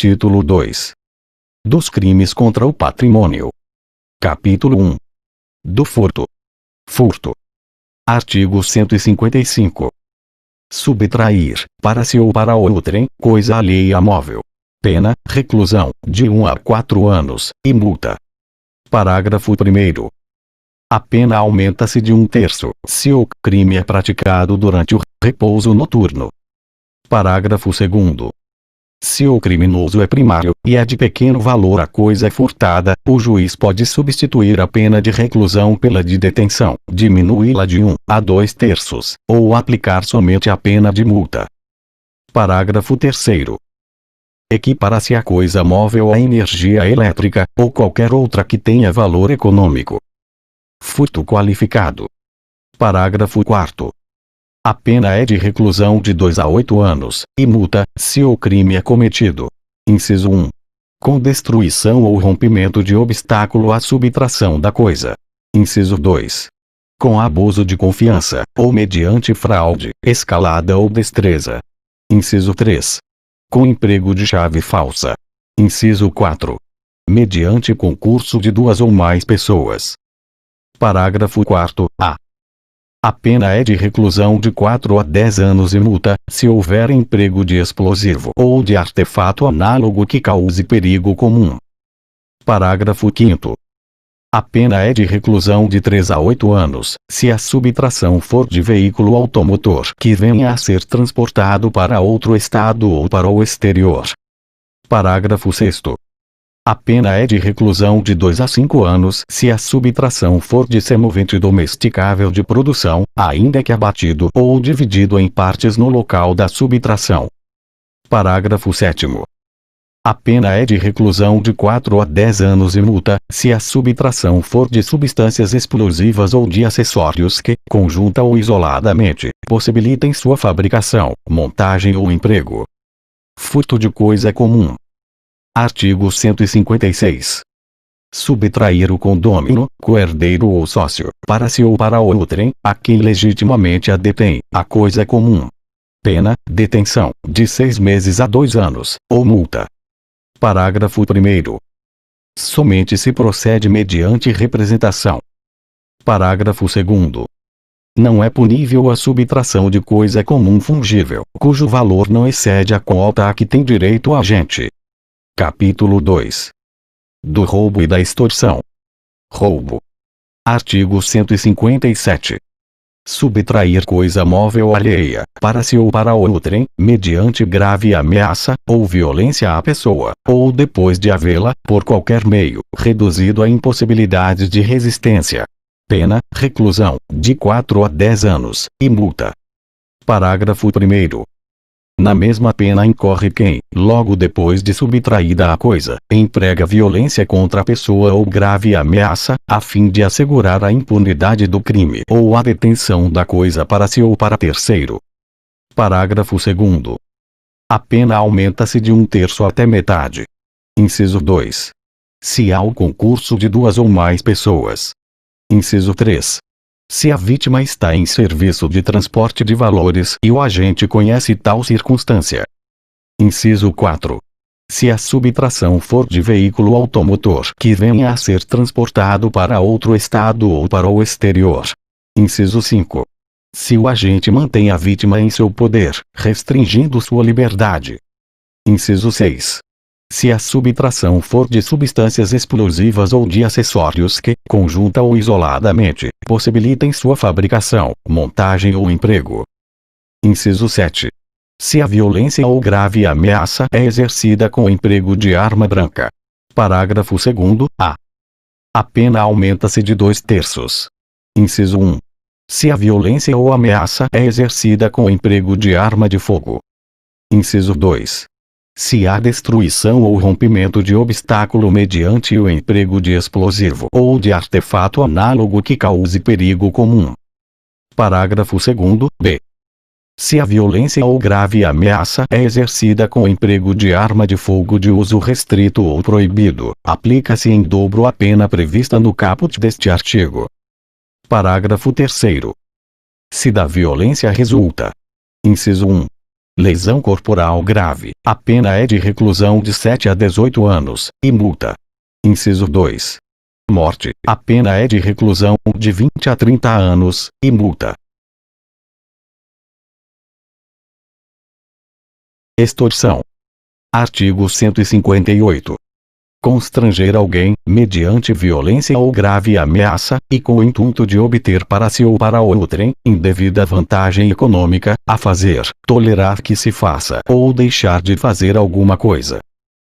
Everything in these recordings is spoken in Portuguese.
Título 2. Dos crimes contra o patrimônio. Capítulo 1. Do furto. Furto. Artigo 155. Subtrair, para si ou para outrem, coisa alheia móvel. Pena, reclusão, de 1 a 4 anos, e multa. Parágrafo 1º. A pena aumenta-se de 1/3, se o crime é praticado durante o repouso noturno. Parágrafo 2º. Se o criminoso é primário, e é de pequeno valor a coisa furtada, o juiz pode substituir a pena de reclusão pela de detenção, diminuí-la de 1 a 2/3, ou aplicar somente a pena de multa. Parágrafo 3º. Equipara-se a coisa móvel à energia elétrica, ou qualquer outra que tenha valor econômico. Furto qualificado. Parágrafo 4º. A pena é de reclusão de 2 a 8 anos, e multa, se o crime é cometido. Inciso 1. Com destruição ou rompimento de obstáculo à subtração da coisa. Inciso 2. Com abuso de confiança, ou mediante fraude, escalada ou destreza. Inciso 3. Com emprego de chave falsa. Inciso 4. Mediante concurso de 2 ou mais pessoas. Parágrafo 4º-A. A pena é de reclusão de 4 a 10 anos e multa, se houver emprego de explosivo ou de artefato análogo que cause perigo comum. Parágrafo 5º. A pena é de reclusão de 3 a 8 anos, se a subtração for de veículo automotor que venha a ser transportado para outro estado ou para o exterior. Parágrafo 6º. A pena é de reclusão de 2 a 5 anos se a subtração for de semovente domesticável de produção, ainda que abatido ou dividido em partes no local da subtração. Parágrafo 7º. A pena é de reclusão de 4 a 10 anos e multa, se a subtração for de substâncias explosivas ou de acessórios que, conjunta ou isoladamente, possibilitem sua fabricação, montagem ou emprego. Furto de coisa comum. Artigo 156. Subtrair o condômino, coerdeiro ou sócio, para si ou para outrem, a quem legitimamente a detém, a coisa comum. Pena, detenção, de 6 meses a 2 anos, ou multa. Parágrafo 1º. Somente se procede mediante representação. Parágrafo 2º. Não é punível a subtração de coisa comum fungível, cujo valor não excede a quota a que tem direito o agente. Capítulo 2. Do roubo e da extorsão. Roubo. Artigo 157. Subtrair coisa móvel alheia, para si ou para outrem, mediante grave ameaça, ou violência à pessoa, ou depois de havê-la, por qualquer meio, reduzido à impossibilidade de resistência. Pena, reclusão, de 4 a 10 anos, e multa. Parágrafo 1º. Na mesma pena incorre quem, logo depois de subtraída a coisa, emprega violência contra a pessoa ou grave ameaça, a fim de assegurar a impunidade do crime ou a detenção da coisa para si ou para terceiro. Parágrafo 2º. A pena aumenta-se de 1/3 até metade. Inciso 2. Se há o concurso de 2 ou mais pessoas. Inciso 3. Se a vítima está em serviço de transporte de valores e o agente conhece tal circunstância. Inciso 4. Se a subtração for de veículo automotor que venha a ser transportado para outro estado ou para o exterior. Inciso 5. Se o agente mantém a vítima em seu poder, restringindo sua liberdade. Inciso 6. Se a subtração for de substâncias explosivas ou de acessórios que, conjunta ou isoladamente, possibilitem sua fabricação, montagem ou emprego. Inciso 7. Se a violência ou grave ameaça é exercida com o emprego de arma branca. Parágrafo 2º-A. A pena aumenta-se de 2/3. Inciso 1. Se a violência ou ameaça é exercida com o emprego de arma de fogo. Inciso 2. Se há destruição ou rompimento de obstáculo mediante o emprego de explosivo ou de artefato análogo que cause perigo comum. Parágrafo 2º-B. Se a violência ou grave ameaça é exercida com o emprego de arma de fogo de uso restrito ou proibido, aplica-se em dobro a pena prevista no caput deste artigo. Parágrafo 3º. Se da violência resulta. Inciso 1. Lesão corporal grave, a pena é de reclusão de 7 a 18 anos, e multa. Inciso 2. Morte, a pena é de reclusão de 20 a 30 anos, e multa. Extorsão. Artigo 158. Constranger alguém, mediante violência ou grave ameaça, e com o intuito de obter para si ou para outrem, indevida vantagem econômica, a fazer, tolerar que se faça ou deixar de fazer alguma coisa.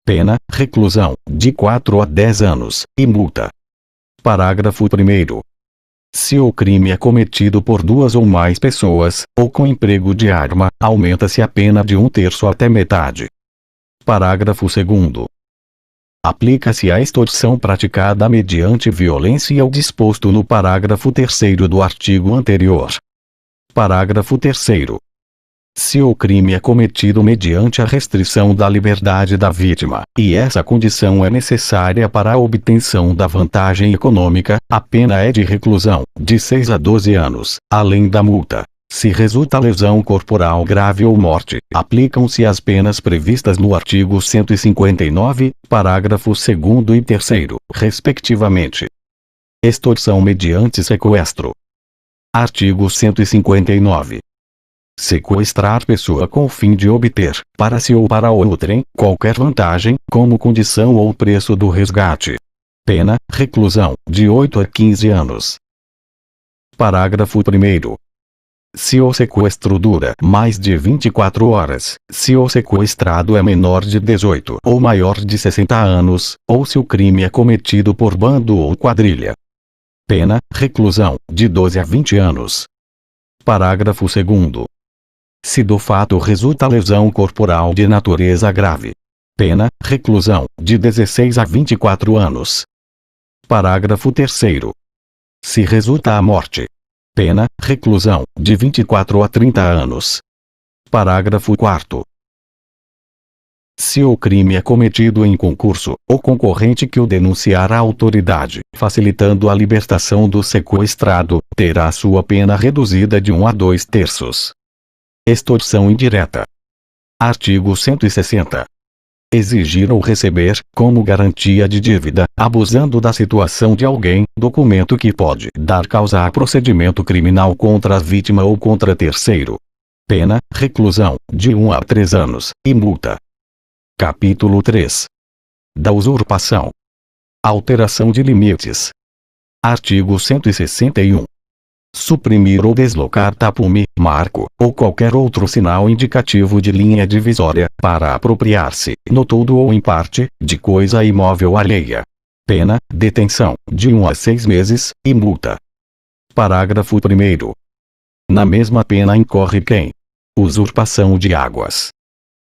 Pena, reclusão, de 4 a 10 anos, e multa. Parágrafo 1º. Se o crime é cometido por 2 ou mais pessoas, ou com emprego de arma, aumenta-se a pena de 1/3 até metade. Parágrafo 2º. Aplica-se a extorsão praticada mediante violência ao disposto no parágrafo 3º do artigo anterior. Parágrafo 3º. Se o crime é cometido mediante a restrição da liberdade da vítima, e essa condição é necessária para a obtenção da vantagem econômica, a pena é de reclusão, de 6 a 12 anos, além da multa. Se resulta lesão corporal grave ou morte, aplicam-se as penas previstas no artigo 159, parágrafo 2º e 3º, respectivamente. Extorsão mediante sequestro. Artigo 159. Sequestrar pessoa com o fim de obter, para si ou para outrem, qualquer vantagem, como condição ou preço do resgate. Pena, reclusão, de 8 a 15 anos. Parágrafo 1º. Se o sequestro dura mais de 24 horas, se o sequestrado é menor de 18 ou maior de 60 anos, ou se o crime é cometido por bando ou quadrilha. Pena, reclusão, de 12 a 20 anos. Parágrafo 2º. Se do fato resulta lesão corporal de natureza grave. Pena, reclusão, de 16 a 24 anos. Parágrafo 3º. Se resulta a morte. Pena, reclusão, de 24 a 30 anos. Parágrafo 4º. Se o crime é cometido em concurso, o concorrente que o denunciar à autoridade, facilitando a libertação do sequestrado, terá sua pena reduzida de 1 a 2/3. Extorsão indireta. Artigo 160. Exigir ou receber, como garantia de dívida, abusando da situação de alguém, documento que pode dar causa a procedimento criminal contra a vítima ou contra terceiro. Pena, reclusão, de 1 a 3 anos, e multa. Capítulo 3. Da usurpação. Alteração de limites. Artigo 161. Suprimir ou deslocar tapume, marco, ou qualquer outro sinal indicativo de linha divisória, para apropriar-se, no todo ou em parte, de coisa imóvel alheia. Pena, detenção, de 1 a 6 meses, e multa. Parágrafo 1º. Na mesma pena incorre quem? Usurpação de águas.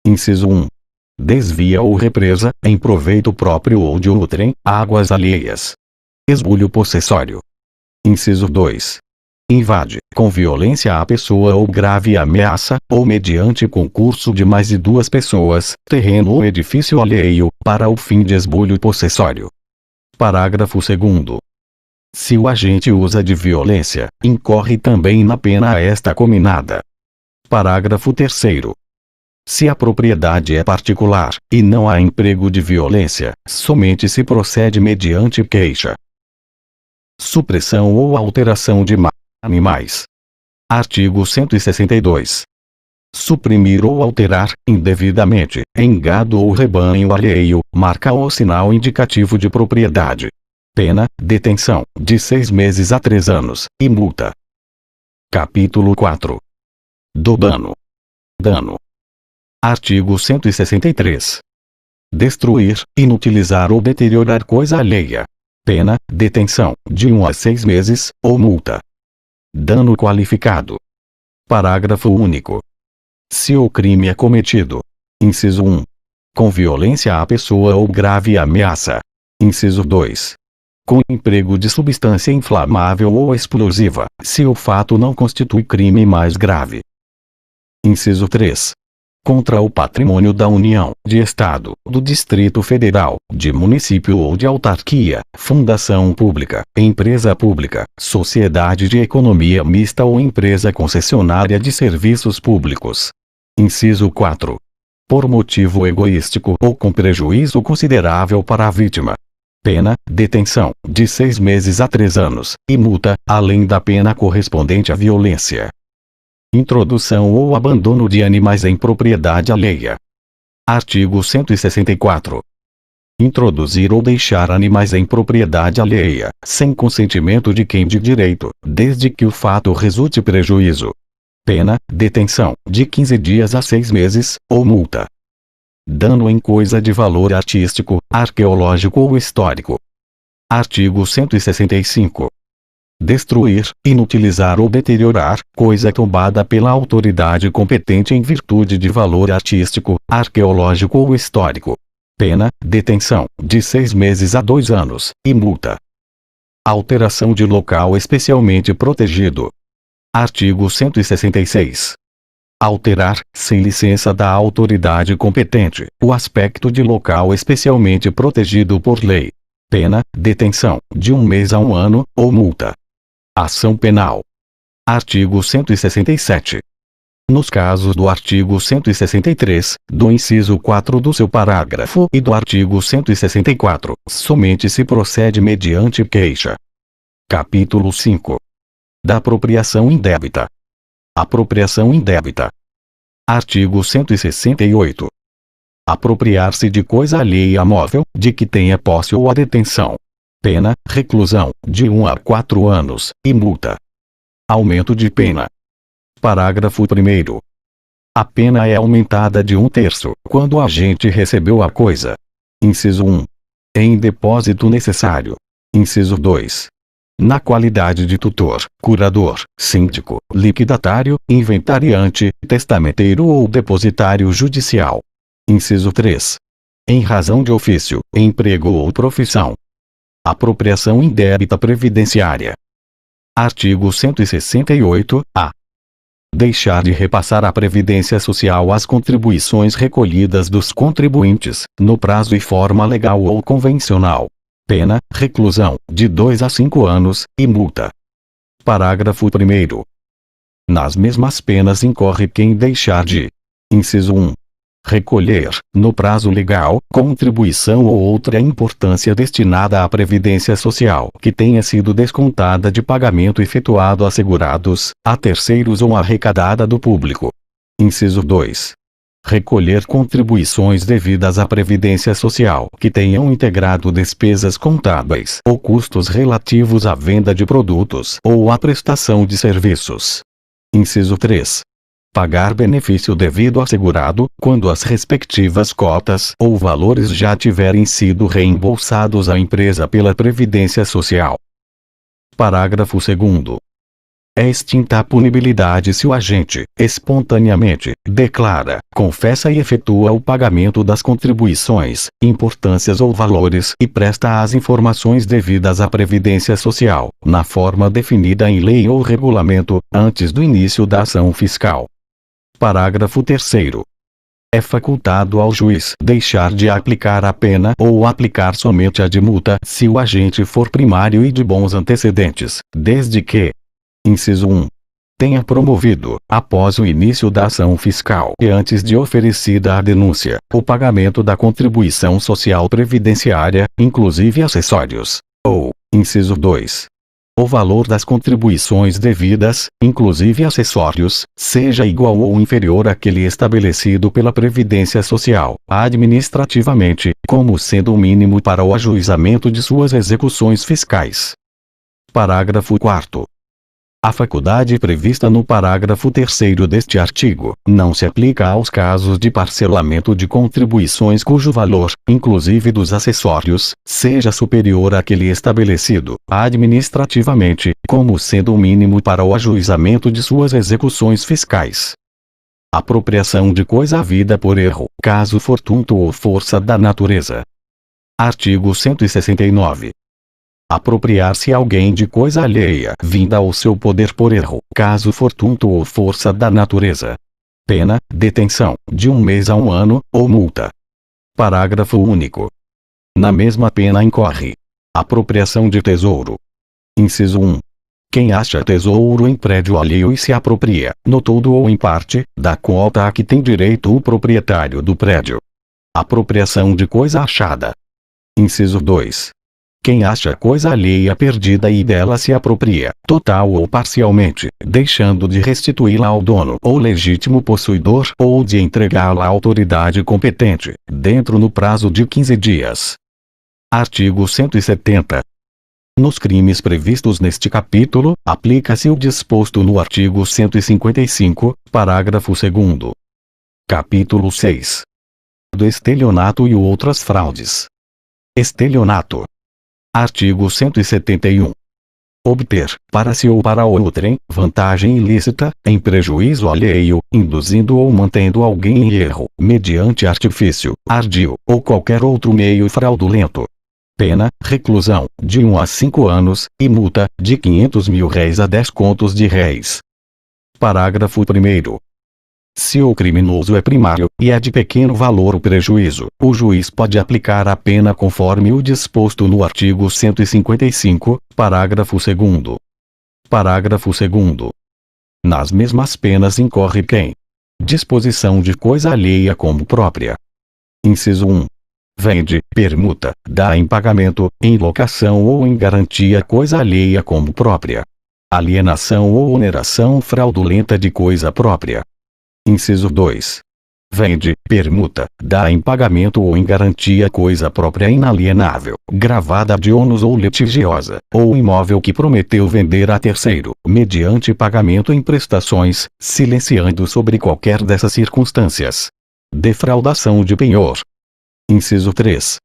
Inciso 1. Desvia ou represa, em proveito próprio ou de outrem, águas alheias. Esbulho possessório. Inciso 2. Invade, com violência a pessoa ou grave ameaça, ou mediante concurso de mais de 2 pessoas, terreno ou edifício alheio, para o fim de esbulho possessório. Parágrafo 2º. Se o agente usa de violência, incorre também na pena a esta cominada. Parágrafo 3º. Se a propriedade é particular, e não há emprego de violência, somente se procede mediante queixa. Supressão ou alteração de animais. Artigo 162. Suprimir ou alterar, indevidamente, em gado ou rebanho alheio, marca ou sinal indicativo de propriedade. Pena, detenção, de 6 meses a 3 anos, e multa. Capítulo 4. Do dano. Dano. Artigo 163. Destruir, inutilizar ou deteriorar coisa alheia. Pena, detenção, de 1 a 6 meses, ou multa. Dano qualificado. Parágrafo único. Se o crime é cometido. Inciso 1. Com violência à pessoa ou grave ameaça. Inciso 2. Com emprego de substância inflamável ou explosiva, se o fato não constitui crime mais grave. Inciso 3. Contra o patrimônio da União, de Estado, do Distrito Federal, de município ou de autarquia, fundação pública, empresa pública, sociedade de economia mista ou empresa concessionária de serviços públicos. Inciso 4. Por motivo egoístico ou com prejuízo considerável para a vítima. Pena, detenção, de 6 meses a 3 anos, e multa, além da pena correspondente à violência. Introdução ou abandono de animais em propriedade alheia. Artigo 164. Introduzir ou deixar animais em propriedade alheia, sem consentimento de quem de direito, desde que o fato resulte prejuízo. Pena, detenção, de 15 dias a 6 meses, ou multa. Dano em coisa de valor artístico, arqueológico ou histórico. Artigo 165. Destruir, inutilizar ou deteriorar, coisa tombada pela autoridade competente em virtude de valor artístico, arqueológico ou histórico. Pena, detenção, de 6 meses a 2 anos, e multa. Alteração de local especialmente protegido. Artigo 166. Alterar, sem licença da autoridade competente, o aspecto de local especialmente protegido por lei. Pena, detenção, de 1 mês a 1 ano, ou multa. Ação penal. Artigo 167. Nos casos do artigo 163, do inciso 4 do seu parágrafo e do artigo 164, somente se procede mediante queixa. Capítulo 5. Da apropriação indébita. Apropriação indébita. Artigo 168. Apropriar-se de coisa alheia móvel, de que tenha posse ou a detenção. Pena, reclusão, de 1 a 4 anos, e multa. Aumento de pena. Parágrafo 1º. A pena é aumentada de 1/3, quando o agente recebeu a coisa. Inciso 1. Em depósito necessário. Inciso 2. Na qualidade de tutor, curador, síndico, liquidatário, inventariante, testamenteiro ou depositário judicial. Inciso 3. Em razão de ofício, emprego ou profissão. Apropriação indébita previdenciária. Artigo 168-A. Deixar de repassar à Previdência Social as contribuições recolhidas dos contribuintes, no prazo e forma legal ou convencional. Pena, reclusão, de 2 a 5 anos, e multa. Parágrafo 1º. Nas mesmas penas incorre quem deixar de: inciso 1. Recolher, no prazo legal, contribuição ou outra importância destinada à Previdência Social que tenha sido descontada de pagamento efetuado a segurados, a terceiros ou arrecadada do público. Inciso 2. Recolher contribuições devidas à Previdência Social que tenham integrado despesas contábeis ou custos relativos à venda de produtos ou à prestação de serviços. Inciso 3. Pagar benefício devido ao segurado, quando as respectivas cotas ou valores já tiverem sido reembolsados à empresa pela Previdência Social. Parágrafo 2º. É extinta a punibilidade se o agente, espontaneamente, declara, confessa e efetua o pagamento das contribuições, importâncias ou valores e presta as informações devidas à Previdência Social, na forma definida em lei ou regulamento, antes do início da ação fiscal. Parágrafo 3º. É facultado ao juiz deixar de aplicar a pena ou aplicar somente a de multa se o agente for primário e de bons antecedentes, desde que: inciso 1. Tenha promovido, após o início da ação fiscal e antes de oferecida a denúncia, o pagamento da contribuição social previdenciária, inclusive acessórios, ou, inciso 2. O valor das contribuições devidas, inclusive acessórios, seja igual ou inferior àquele estabelecido pela Previdência Social, administrativamente, como sendo o mínimo para o ajuizamento de suas execuções fiscais. Parágrafo 4º. A faculdade prevista no parágrafo 3º deste artigo, não se aplica aos casos de parcelamento de contribuições cujo valor, inclusive dos acessórios, seja superior àquele estabelecido, administrativamente, como sendo o mínimo para o ajuizamento de suas execuções fiscais. Apropriação de coisa havida por erro, caso fortuito ou força da natureza. Artigo 169. Apropriar-se alguém de coisa alheia vinda ao seu poder por erro, caso fortuito ou força da natureza. Pena, detenção, de 1 mês a 1 ano, ou multa. Parágrafo único. Na mesma pena incorre: apropriação de tesouro. Inciso 1. Quem acha tesouro em prédio alheio e se apropria, no todo ou em parte, da quota a que tem direito o proprietário do prédio. Apropriação de coisa achada. Inciso 2. Quem acha coisa alheia perdida e dela se apropria, total ou parcialmente, deixando de restituí-la ao dono ou legítimo possuidor ou de entregá-la à autoridade competente, dentro no prazo de 15 dias. Artigo 170. Nos crimes previstos neste capítulo, aplica-se o disposto no artigo 155, parágrafo 2º. Capítulo 6. Do estelionato e outras fraudes. Estelionato. Artigo 171. Obter, para si ou para outrem, vantagem ilícita, em prejuízo alheio, induzindo ou mantendo alguém em erro, mediante artifício, ardil, ou qualquer outro meio fraudulento. Pena, reclusão, de 1 a 5 anos, e multa, de R$ 500.000 a 10 contos de réis. Parágrafo 1º. Se o criminoso é primário, e é de pequeno valor o prejuízo, o juiz pode aplicar a pena conforme o disposto no artigo 155, parágrafo 2º. Parágrafo 2º. Nas mesmas penas incorre quem? Disposição de coisa alheia como própria. Inciso 1. Vende, permuta, dá em pagamento, em locação ou em garantia coisa alheia como própria. Alienação ou oneração fraudulenta de coisa própria. Inciso 2. Vende, permuta, dá em pagamento ou em garantia coisa própria inalienável, gravada de ônus ou litigiosa, ou imóvel que prometeu vender a terceiro, mediante pagamento em prestações, silenciando sobre qualquer dessas circunstâncias. Defraudação de penhor. Inciso 3.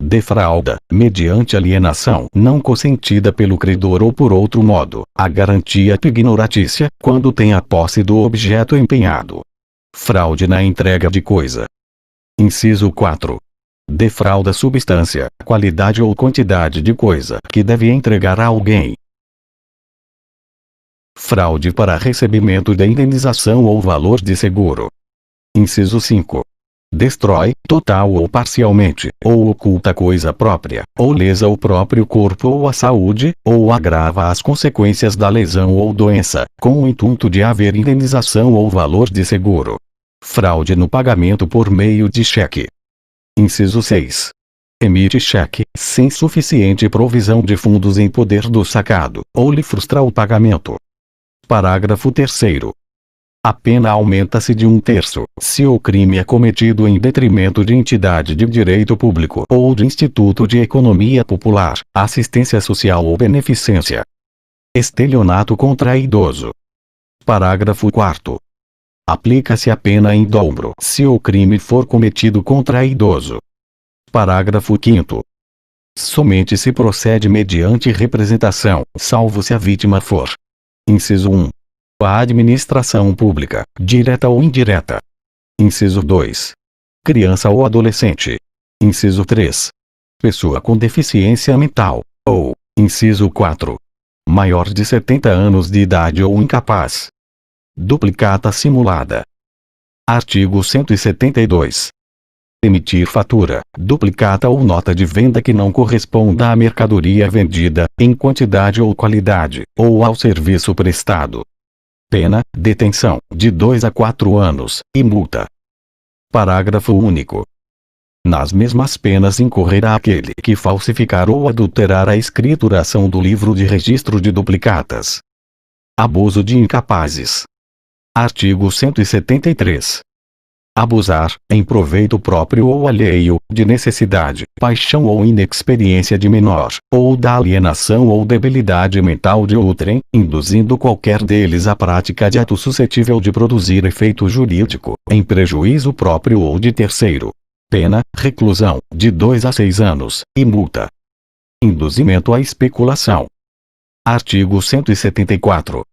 Defrauda, mediante alienação não consentida pelo credor ou por outro modo, a garantia pignoratícia, quando tem a posse do objeto empenhado. Fraude na entrega de coisa. Inciso 4. Defrauda substância, qualidade ou quantidade de coisa que deve entregar a alguém. Fraude para recebimento de indenização ou valor de seguro. Inciso 5. Destrói, total ou parcialmente, ou oculta coisa própria, ou lesa o próprio corpo ou a saúde, ou agrava as consequências da lesão ou doença, com o intuito de haver indenização ou valor de seguro. Fraude no pagamento por meio de cheque. Inciso 6. Emite cheque, sem suficiente provisão de fundos em poder do sacado, ou lhe frustra o pagamento. Parágrafo 3º. A pena aumenta-se de 1/3, se o crime é cometido em detrimento de entidade de direito público ou de instituto de economia popular, assistência social ou beneficência. Estelionato contra idoso. Parágrafo 4º. Aplica-se a pena em dobro se o crime for cometido contra idoso. Parágrafo 5º. Somente se procede mediante representação, salvo se a vítima for. Inciso 1. A administração pública, direta ou indireta. Inciso 2. Criança ou adolescente. Inciso 3. Pessoa com deficiência mental, ou, inciso 4. Maior de 70 anos de idade ou incapaz. Duplicata simulada. Artigo 172. Emitir fatura, duplicata ou nota de venda que não corresponda à mercadoria vendida, em quantidade ou qualidade, ou ao serviço prestado. Pena, detenção, de 2 a 4 anos, e multa. Parágrafo único. Nas mesmas penas incorrerá aquele que falsificar ou adulterar a escrituração do livro de registro de duplicatas. Abuso de incapazes. Artigo 173. Abusar, em proveito próprio ou alheio, de necessidade, paixão ou inexperiência de menor, ou da alienação ou debilidade mental de outrem, induzindo qualquer deles à prática de ato suscetível de produzir efeito jurídico, em prejuízo próprio ou de terceiro. Pena, reclusão, de 2 a 6 anos, e multa. Induzimento à especulação. Artigo 174.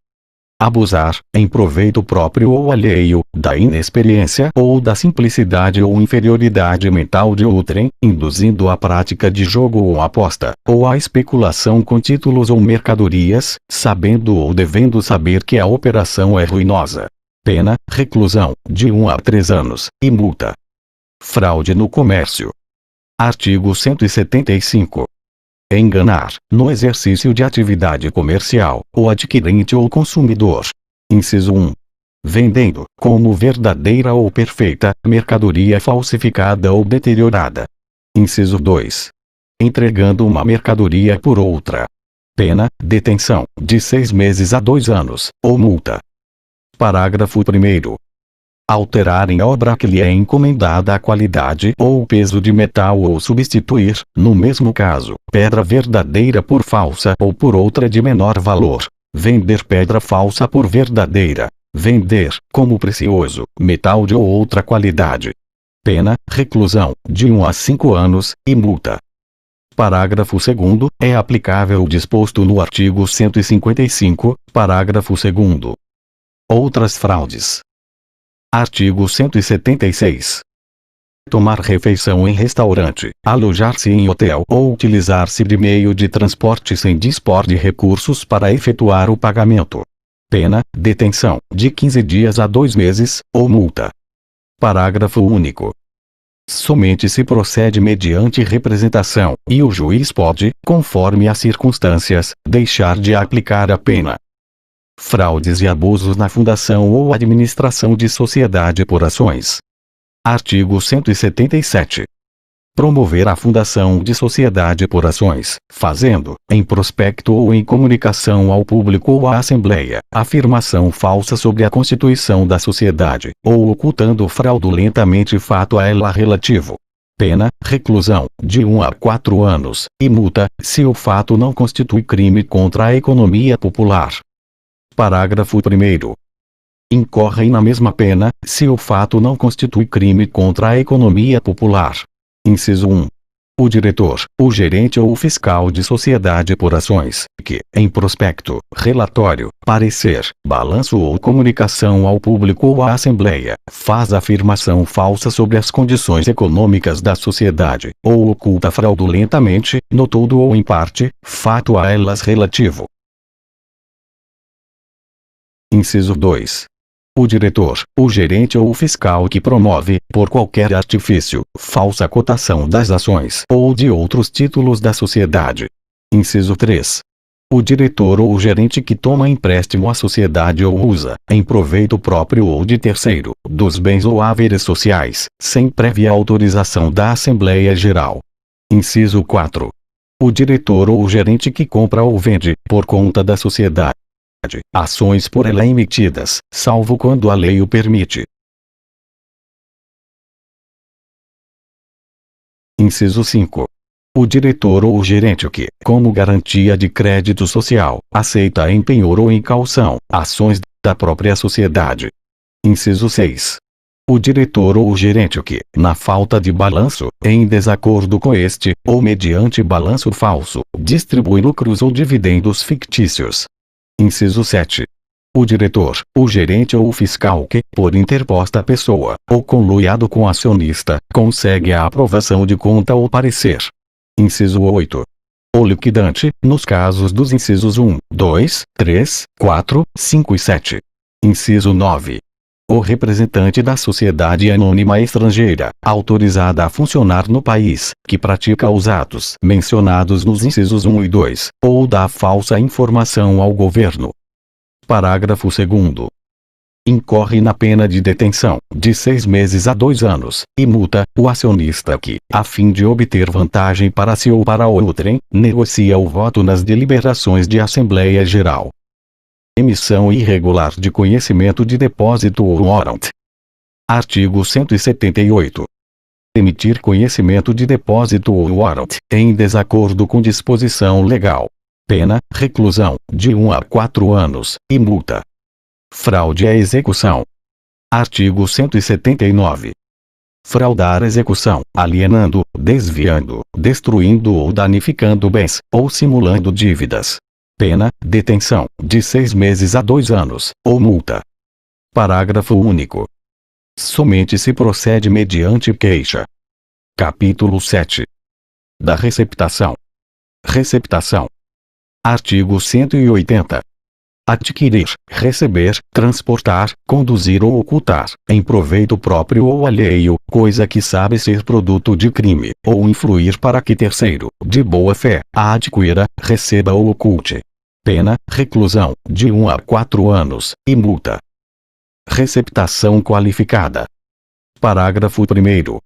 Abusar, em proveito próprio ou alheio, da inexperiência ou da simplicidade ou inferioridade mental de outrem, induzindo a prática de jogo ou aposta, ou a especulação com títulos ou mercadorias, sabendo ou devendo saber que a operação é ruinosa. Pena, reclusão, de 1 a 3 anos, e multa. Fraude no comércio. Artigo 175. enganar, no exercício de atividade comercial, o adquirente ou consumidor. Inciso 1. Vendendo, como verdadeira ou perfeita, mercadoria falsificada ou deteriorada. Inciso 2. Entregando uma mercadoria por outra. Pena, detenção, de 6 meses a 2 anos, ou multa. Parágrafo 1º. Alterar em obra que lhe é encomendada a qualidade ou o peso de metal ou substituir, no mesmo caso, pedra verdadeira por falsa ou por outra de menor valor. Vender pedra falsa por verdadeira. Vender, como precioso, metal de ou outra qualidade. Pena, reclusão, de 1 a 5 anos, e multa. Parágrafo 2º, é aplicável o disposto no artigo 155, parágrafo 2º. Outras fraudes. Artigo 176. Tomar refeição em restaurante, alojar-se em hotel ou utilizar-se de meio de transporte sem dispor de recursos para efetuar o pagamento. Pena, detenção, de 15 dias a 2 meses, ou multa. Parágrafo único. Somente se procede mediante representação, e o juiz pode, conforme as circunstâncias, deixar de aplicar a pena. Fraudes e abusos na fundação ou administração de sociedade por ações. Artigo 177. Promover a fundação de sociedade por ações, fazendo, em prospecto ou em comunicação ao público ou à Assembleia, afirmação falsa sobre a constituição da sociedade, ou ocultando fraudulentamente fato a ela relativo. Pena, reclusão, de 1 a 4 anos, e multa, se o fato não constitui crime contra a economia popular. Parágrafo 1º. Incorrem na mesma pena, se o fato não constitui crime contra a economia popular. Inciso 1. O diretor, o gerente ou o fiscal de sociedade por ações, que, em prospecto, relatório, parecer, balanço ou comunicação ao público ou à Assembleia, faz afirmação falsa sobre as condições econômicas da sociedade, ou oculta fraudulentamente, no todo ou em parte, fato a elas relativo. Inciso 2. O diretor, o gerente ou o fiscal que promove, por qualquer artifício, falsa cotação das ações ou de outros títulos da sociedade. Inciso 3. O diretor ou o gerente que toma empréstimo à sociedade ou usa, em proveito próprio ou de terceiro, dos bens ou haveres sociais, sem prévia autorização da Assembleia Geral. Inciso 4. O diretor ou o gerente que compra ou vende, por conta da sociedade, ações por ela emitidas, salvo quando a lei o permite. Inciso 5. O diretor ou o gerente que, como garantia de crédito social, aceita em penhor ou em caução, ações da própria sociedade. Inciso 6. O diretor ou o gerente que, na falta de balanço, em desacordo com este, ou mediante balanço falso, distribui lucros ou dividendos fictícios. Inciso 7. O diretor, o gerente ou o fiscal que, por interposta pessoa, ou conluiado com acionista, consegue a aprovação de conta ou parecer. Inciso 8. O liquidante, nos casos dos incisos 1, 2, 3, 4, 5 e 7. Inciso 9. O representante da sociedade anônima estrangeira, autorizada a funcionar no país, que pratica os atos mencionados nos incisos 1 e 2, ou dá falsa informação ao governo. Parágrafo 2º. Incorre na pena de detenção, de 6 meses a 2 anos, e multa, o acionista que, a fim de obter vantagem para si ou para outrem, negocia o voto nas deliberações de Assembleia Geral. Emissão irregular de conhecimento de depósito ou warrant. Artigo 178. Emitir conhecimento de depósito ou warrant, em desacordo com disposição legal. Pena, reclusão, de 1 a 4 anos, e multa. Fraude à execução. Artigo 179. Fraudar a execução, alienando, desviando, destruindo ou danificando bens, ou simulando dívidas. Pena, detenção, de 6 meses a 2 anos, ou multa. Parágrafo único. Somente se procede mediante queixa. Capítulo 7. Da receptação. Receptação. Artigo 180. adquirir, receber, transportar, conduzir ou ocultar, em proveito próprio ou alheio, coisa que sabe ser produto de crime, ou influir para que terceiro, de boa fé, a adquira, receba ou oculte. Pena, reclusão, de 1 a 4 anos, e multa. Receptação qualificada. Parágrafo 1º.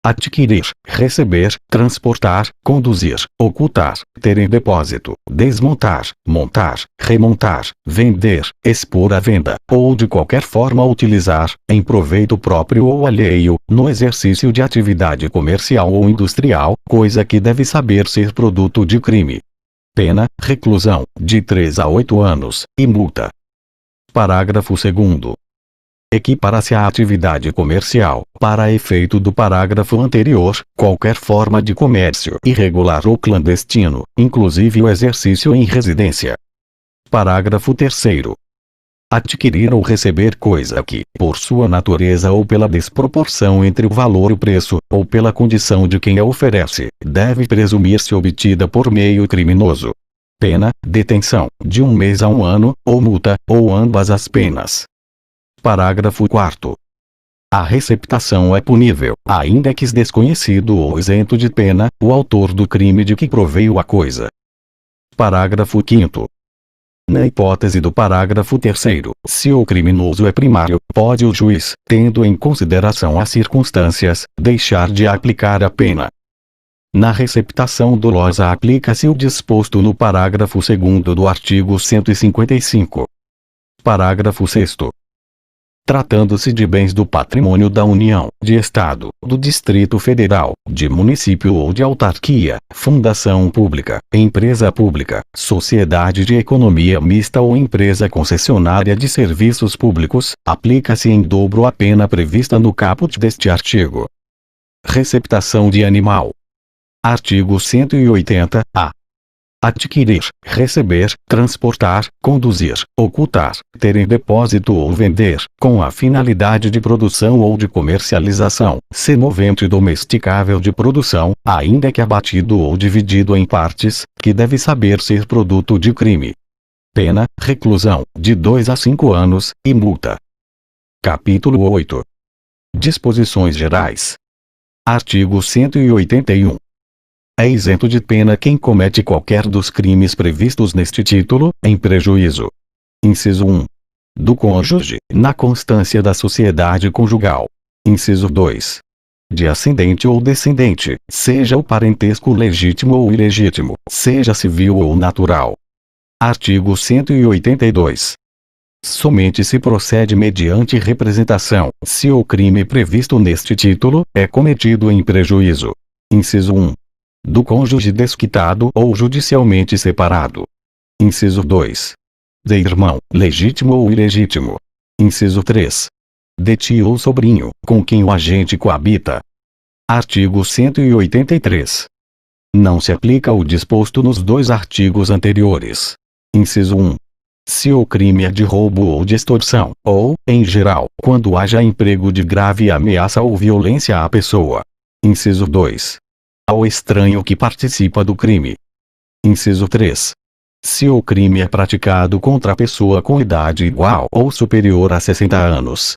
Adquirir, receber, transportar, conduzir, ocultar, ter em depósito, desmontar, montar, remontar, vender, expor à venda, ou de qualquer forma utilizar, em proveito próprio ou alheio, no exercício de atividade comercial ou industrial, coisa que deve saber ser produto de crime. Pena, reclusão, de 3 a 8 anos, e multa. Parágrafo 2º. Equipara-se à atividade comercial, para efeito do parágrafo anterior, qualquer forma de comércio irregular ou clandestino, inclusive o exercício em residência. Parágrafo 3º. Adquirir ou receber coisa que, por sua natureza ou pela desproporção entre o valor e o preço, ou pela condição de quem a oferece, deve presumir-se obtida por meio criminoso. Pena, detenção, de 1 mês a 1 ano, ou multa, ou ambas as penas. Parágrafo 4º. A receptação é punível, ainda que desconhecido ou isento de pena, o autor do crime de que proveio a coisa. Parágrafo 5º. Na hipótese do parágrafo 3º, se o criminoso é primário, pode o juiz, tendo em consideração as circunstâncias, deixar de aplicar a pena. Na receptação dolosa aplica-se o disposto no parágrafo 2º do artigo 155. Parágrafo 6º. Tratando-se de bens do patrimônio da União, de Estado, do Distrito Federal, de município ou de autarquia, fundação pública, empresa pública, sociedade de economia mista ou empresa concessionária de serviços públicos, aplica-se em dobro a pena prevista no caput deste artigo. Receptação de animal. Artigo 180-A. Adquirir, receber, transportar, conduzir, ocultar, ter em depósito ou vender, com a finalidade de produção ou de comercialização, semovente domesticável de produção, ainda que abatido ou dividido em partes, que deve saber ser produto de crime. Pena, reclusão, de 2 a 5 anos, e multa. Capítulo 8. Disposições gerais. Artigo 181. É isento de pena quem comete qualquer dos crimes previstos neste título, em prejuízo. Inciso 1. Do cônjuge, na constância da sociedade conjugal. Inciso 2. De ascendente ou descendente, seja o parentesco legítimo ou ilegítimo, seja civil ou natural. Artigo 182. Somente se procede mediante representação, se o crime previsto neste título é cometido em prejuízo. Inciso 1. Do cônjuge desquitado ou judicialmente separado. Inciso 2. De irmão, legítimo ou ilegítimo. Inciso 3. De tio ou sobrinho, com quem o agente coabita. Artigo 183. Não se aplica o disposto nos dois artigos anteriores. Inciso 1. Se o crime é de roubo ou de extorsão, ou, em geral, quando haja emprego de grave ameaça ou violência à pessoa. Inciso 2. Ao estranho que participa do crime. Inciso 3. Se o crime é praticado contra a pessoa com idade igual ou superior a 60 anos.